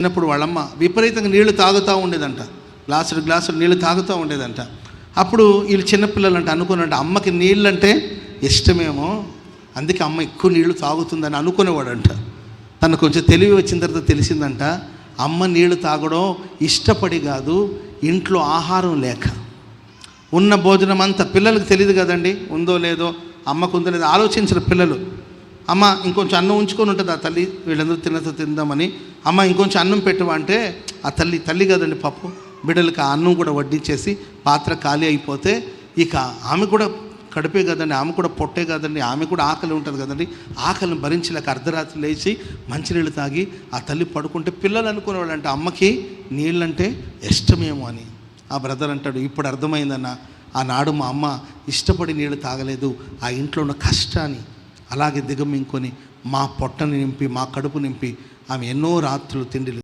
చిన్నప్పుడు వాళ్ళమ్మ విపరీతంగా నీళ్లు తాగుతూ ఉండేదంట, గ్లాసులు నీళ్లు తాగుతూ ఉండేదంట. అప్పుడు వీళ్ళు చిన్నపిల్లలు అంటే అనుకున్నాంట అమ్మకి నీళ్ళంటే ఇష్టమేమో, అందుకే అమ్మ ఎక్కువ నీళ్లు తాగుతుందని అనుకునేవాడంట. తను కొంచెం తెలివి వచ్చిన తర్వాత తెలిసిందంట అమ్మ నీళ్లు తాగడం ఇష్టపడి కాదు, ఇంట్లో ఆహారం లేక. ఉన్న భోజనం అంతా పిల్లలకు తెలియదు కదండి, ఉందో లేదో, అమ్మకు ఉందో లేదో ఆలోచించిన పిల్లలు. అమ్మ ఇంకొంచెం అన్నం ఉంచుకొని ఉంటుంది ఆ తల్లి, వీళ్ళందరూ తిందామని. అమ్మ ఇంకొంచెం అన్నం పెట్టవా అంటే ఆ తల్లి కదండి పప్పు, బిడ్డలకి ఆ అన్నం కూడా వడ్డించేసి పాత్ర ఖాళీ అయిపోతే ఇక ఆమె కూడా కడిపే కదండి, ఆమె కూడా పొట్టే కదండి, ఆమె కూడా ఆకలి ఉంటుంది కదండి. ఆకలిని భరించలేక అర్ధరాత్రి లేచి మంచినీళ్ళు తాగి ఆ తల్లి పడుకుంటే పిల్లలు అనుకునేవాళ్ళు అంటే అమ్మకి నీళ్ళంటే ఇష్టమేమో అని. ఆ బ్రదర్ అంటాడు, ఇప్పుడు అర్థమైందన్న, ఆనాడు మా అమ్మ ఇష్టపడి నీళ్ళు తాగలేదు, ఆ ఇంట్లో ఉన్న కష్టాన్ని అలాగే దిగమింకొని మా పొట్టని నింపి మా కడుపు నింపి ఆమె ఎన్నో రాత్రులు తిండి